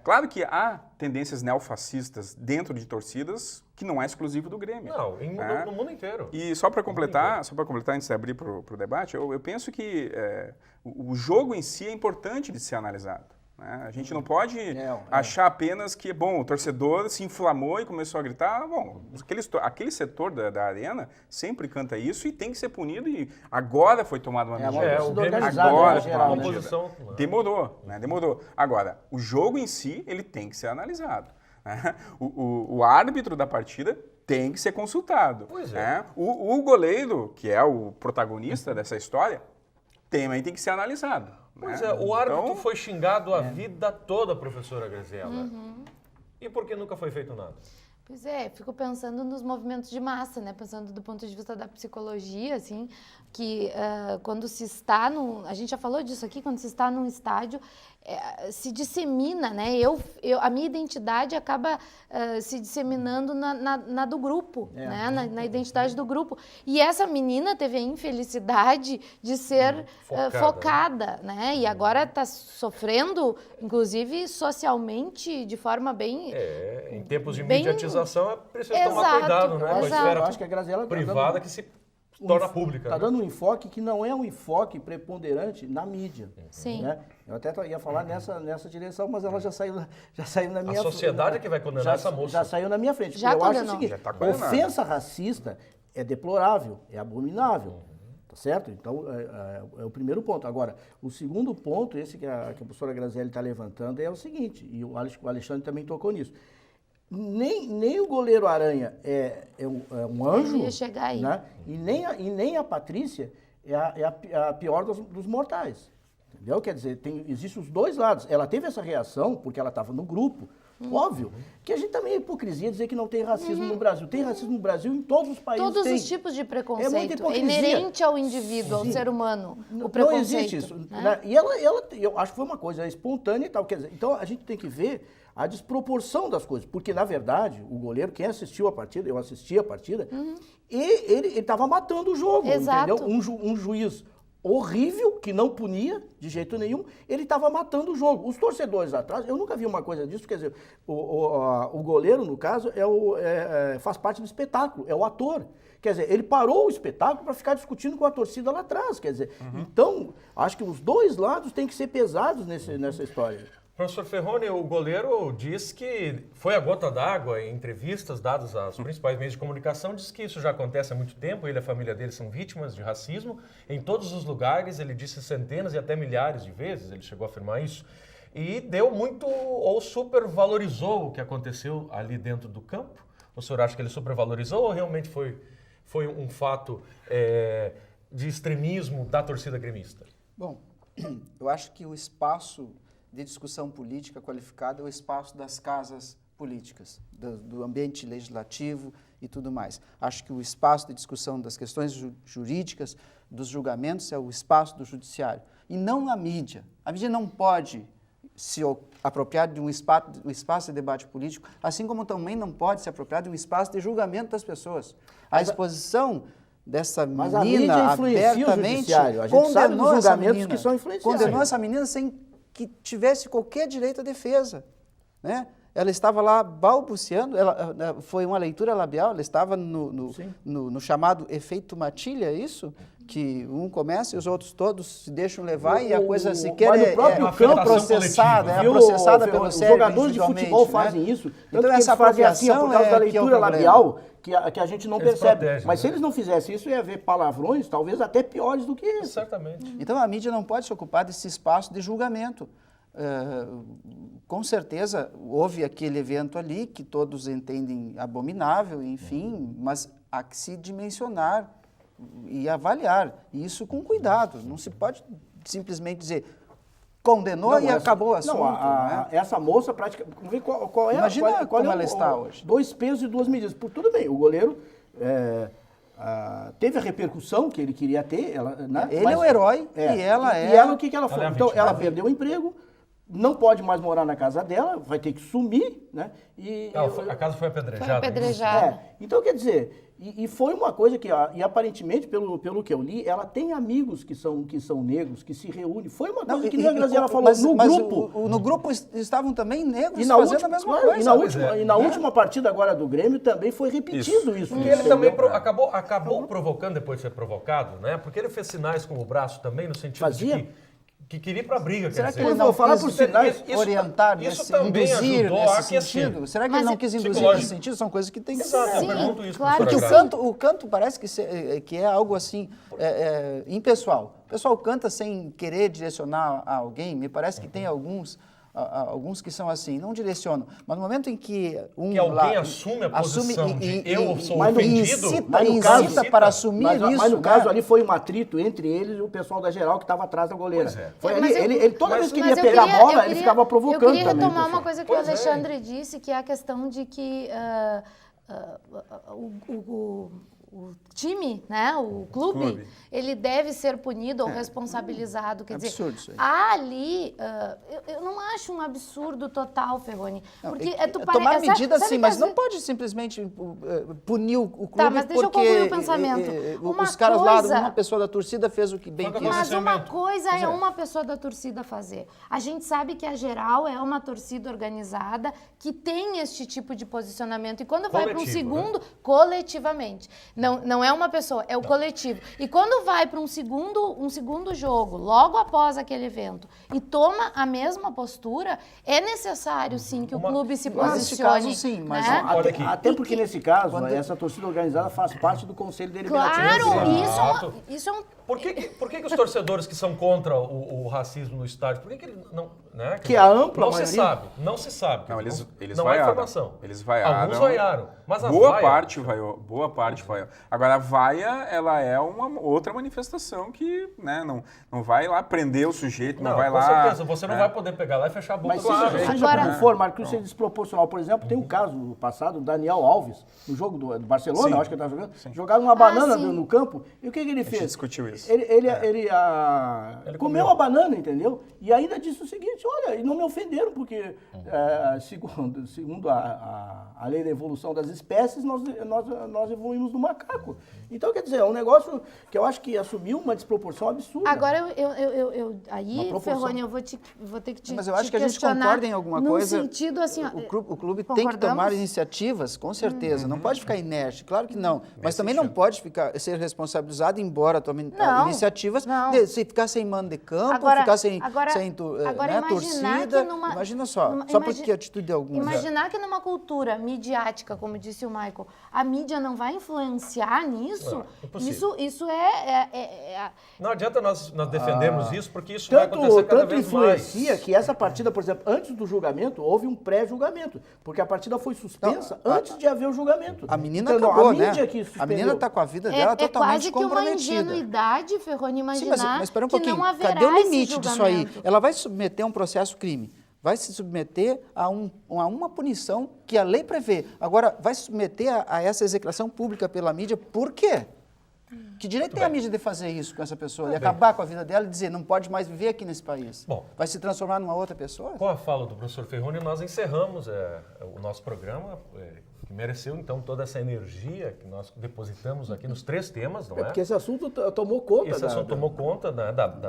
Claro que há tendências neofascistas dentro de torcidas que não é exclusivo do Grêmio. Não, no mundo inteiro. E só para completar, antes de abrir para o debate, eu penso que o jogo em si é importante de ser analisado. A gente não pode achar apenas que, o torcedor se inflamou e começou a gritar. Aquele setor da arena sempre canta isso e tem que ser punido, e agora foi tomada uma medida. Agora foi tomada uma medida. Demorou. Agora, o jogo em si, ele tem que ser analisado. O árbitro da partida tem que ser consultado. O goleiro, que é o protagonista dessa história, também tem que ser analisado. Pois o árbitro foi xingado a vida toda, professora Graziella. E por que nunca foi feito nada? Pois é, fico pensando nos movimentos de massa, né? Pensando do ponto de vista da psicologia, assim, que quando se está a gente já falou disso aqui, quando se está num estádio, se dissemina, né? A minha identidade acaba se disseminando na do grupo, né? Na identidade do grupo. E essa menina teve a infelicidade de ser focada, né? E agora está sofrendo, inclusive socialmente, de forma bem... em tempos de mediatização é preciso tomar cuidado, né? Com a esfera Eu acho que a Graziella privada que se torna pública. Está dando um enfoque que não é um enfoque preponderante na mídia. Sim. Né? Eu até ia falar nessa direção, mas ela já saiu na minha frente. A sociedade é que vai condenar essa moça. Já saiu na minha frente. Já eu acho o condenou. seguinte, ofensa racista é deplorável, é abominável. Tá certo? Então, é o primeiro ponto. Agora, o segundo ponto, esse que a professora Graziella está levantando, é o seguinte, e o Alexandre também tocou nisso. Nem o goleiro Aranha é um anjo, ia chegar aí. Né? E nem a Patrícia é a pior dos mortais. Entendeu? Quer dizer, existem os dois lados. Ela teve essa reação porque ela estava no grupo. Óbvio que a gente também é hipocrisia dizer que não tem racismo no Brasil. Tem racismo no Brasil em todos os países. Todos os tipos de preconceito. É muita hipocrisia. Inerente ao indivíduo, ao ser humano, o preconceito. Não existe isso. Né? E eu acho que foi uma coisa espontânea e tal. Quer dizer, então a gente tem que ver a desproporção das coisas. Porque, na verdade, o goleiro, quem assistiu a partida, eu assisti a partida, e ele estava matando o jogo. Exato. Entendeu? Um juiz horrível, que não punia de jeito nenhum, ele estava matando o jogo. Os torcedores atrás, eu nunca vi uma coisa disso, quer dizer, o goleiro, no caso, faz parte do espetáculo, é o ator. Quer dizer, ele parou o espetáculo para ficar discutindo com a torcida lá atrás, quer dizer, então, acho que os dois lados têm que ser pesados nessa história. Professor Ferroni, o goleiro diz que foi a gota d'água em entrevistas dadas aos principais meios de comunicação, diz que isso já acontece há muito tempo, ele e a família dele são vítimas de racismo em todos os lugares, ele disse centenas e até milhares de vezes, ele chegou a afirmar isso, e deu muito, ou supervalorizou o que aconteceu ali dentro do campo. O senhor acha que ele supervalorizou ou realmente foi um fato de extremismo da torcida gremista? Bom, eu acho que o espaço de discussão política qualificada é o espaço das casas políticas, do ambiente legislativo e tudo mais. Acho que o espaço de discussão das questões jurídicas, dos julgamentos, é o espaço do judiciário. E não a mídia. A mídia não pode se apropriar de um espaço de debate político, assim como também não pode se apropriar de um espaço de julgamento das pessoas. A exposição dessa menina abertamente condenou essa menina, condenou essa menina sem que tivesse qualquer direito à defesa, né? Ela estava lá balbuciando, foi uma leitura labial, ela estava no chamado efeito matilha, é isso? Que um começa e os outros todos se deixam levar e a coisa sequer é processada, processada pelo cérebro. Os jogadores de futebol fazem isso, então essa apropriação por causa da leitura labial, que a gente não percebe. Protegem, mas se eles não fizessem isso, ia haver palavrões, talvez até piores do que esse. Certamente. Então a mídia não pode se ocupar desse espaço de julgamento. Com certeza houve aquele evento ali que todos entendem abominável, enfim, mas há que se dimensionar e avaliar isso com cuidado. Não se pode simplesmente dizer condenou e acabou o assunto. Não, essa moça praticamente... Imagina como ela está hoje. 2 pesos e 2 medidas. Tudo bem, o goleiro teve a repercussão que ele queria ter. Ele é o herói e ela é... E ela, o que ela foi? Então, ela perdeu o emprego, não pode mais morar na casa dela, vai ter que sumir, né? A casa foi apedrejada. Foi apedrejada. Então, quer dizer... E foi uma coisa que, aparentemente, pelo que eu li, ela tem amigos que são negros, que se reúnem. Foi uma coisa que a Graziella falou no grupo. No grupo estavam também negros fazendo a mesma coisa. E na última partida agora do Grêmio também foi repetido isso. E ele também acabou provocando depois de ser provocado, né? Porque ele fez sinais com o braço também, no sentido de que queria ir para a briga. Será que ele não quis orientar, induzir nesse sentido? Será que ele não quis induzir nesse sentido? São coisas que tem que ser. Eu pergunto isso. Claro. Porque o canto parece que é algo assim, impessoal. O pessoal canta sem querer direcionar a alguém. Me parece que tem alguns alguns que são assim, não direcionam. Mas no momento em que alguém assume a posição eu sou ofendido, incita para assumir isso. Mas no caso ali foi um atrito entre eles e o pessoal da geral que estava atrás da goleira. Foi ali, ele toda vez que ele ia pegar a bola, ele ficava provocando também. Eu queria retomar uma coisa que o Alexandre disse, que é a questão de que o time, né, o clube, ele deve ser punido ou responsabilizado. Quer absurdo dizer, isso aí. Ali, eu não acho um absurdo total, Ferroni. Porque tomar medidas sim, mas não pode simplesmente punir o clube mas deixa porque eu concluir o pensamento. Os caras lá, uma pessoa da torcida fez o que bem quis. Mas uma coisa é uma pessoa da torcida fazer. A gente sabe que a geral é uma torcida organizada que tem este tipo de posicionamento. E quando vai para um segundo, coletivamente. Não é uma pessoa, é o coletivo. E quando vai para um segundo jogo, logo após aquele evento, e toma a mesma postura, é necessário, sim, que o clube se posicione. Nesse caso, sim, mas até porque nesse caso, essa torcida organizada faz parte do Conselho Deliberativo. Claro, isso é um... Por que os torcedores que são contra o racismo no estádio, por que ele não... Né, que a ampla maioria... Não se sabe. Não, eles não vaiaram. há informação. Eles vaiaram. Alguns vaiaram. Mas a boa parte vaiou. Agora, a vaia, ela é uma outra manifestação que, né, não vai lá prender o sujeito, não vai lá... Com certeza, você não vai poder pegar lá e fechar a boca. Mas seja como for, Marcos, isso é desproporcional. Por exemplo, tem um caso no passado, o Daniel Alves, no jogo do Barcelona, acho que ele estava jogando, jogaram uma banana no campo, e o que ele fez? A gente discutiu isso. Ele comeu a banana, entendeu? E ainda disse o seguinte, olha, e não me ofenderam, porque segundo a lei da evolução das espécies, nós evoluímos do macaco. Então, quer dizer, é um negócio que eu acho que assumiu uma desproporção absurda. Agora, Ferroni, eu vou ter que te Mas eu acho que a gente concorda em alguma coisa. No sentido, assim... O clube tem que tomar iniciativas, com certeza. Não pode ficar inerte, claro que não. Mas também não pode ser responsabilizado, embora tome iniciativas, se ficar sem mando de campo, ficar sem torcida. Imagina só porque atitude alguma. Imaginar que numa cultura midiática, como disse o Michael, a mídia não vai influenciar nisso, isso é... Não adianta nós defendermos isso, porque isso vai acontecer cada vez mais. Tanto influencia que essa partida, por exemplo, antes do julgamento, houve um pré-julgamento, porque a partida foi suspensa antes de haver o julgamento. A menina acabou, né? A menina está com a vida dela totalmente comprometida. É quase que uma ingenuidade, Ferroni, imaginar mas espera um que pouquinho. não haverá Cadê o limite esse disso aí? Ela vai submeter a um processo crime. Vai se submeter a uma punição que a lei prevê. Agora, vai se submeter a essa execração pública pela mídia, por quê? Que direito tem a mídia de fazer isso com essa pessoa? De acabar com a vida dela e dizer, não pode mais viver aqui nesse país? Bom, vai se transformar numa outra pessoa? Com a fala do professor Ferroni, nós encerramos o nosso programa, que mereceu, então, toda essa energia que nós depositamos aqui nos 3 temas, não é? Porque esse assunto tomou conta. Esse assunto tomou conta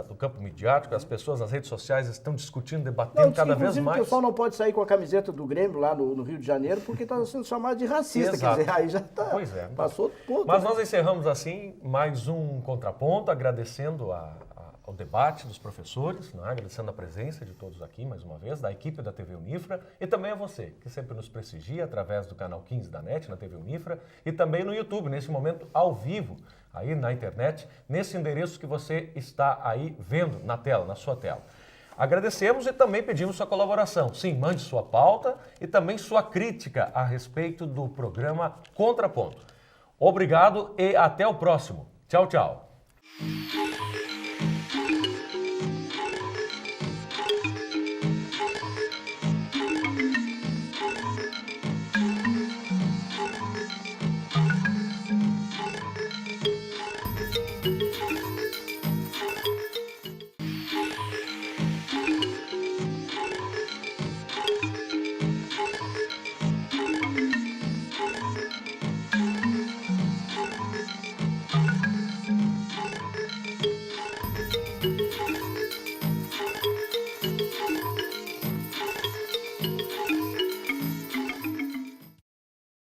do campo midiático, as pessoas nas redes sociais estão discutindo, debatendo cada vez mais. O pessoal não pode sair com a camiseta do Grêmio lá no Rio de Janeiro porque está sendo chamado de racista. Exato. Quer dizer, aí já está. Pois é. Passou do ponto. Mas nós encerramos assim mais um Contraponto, agradecendo ao debate dos professores, né? Agradecendo a presença de todos aqui, mais uma vez, da equipe da TV Unifra e também a você, que sempre nos prestigia através do canal 15 da NET, na TV Unifra, e também no YouTube, nesse momento ao vivo, aí na internet, nesse endereço que você está aí vendo na tela, na sua tela. Agradecemos e também pedimos sua colaboração. Sim, mande sua pauta e também sua crítica a respeito do programa Contraponto. Obrigado e até o próximo. Tchau, tchau.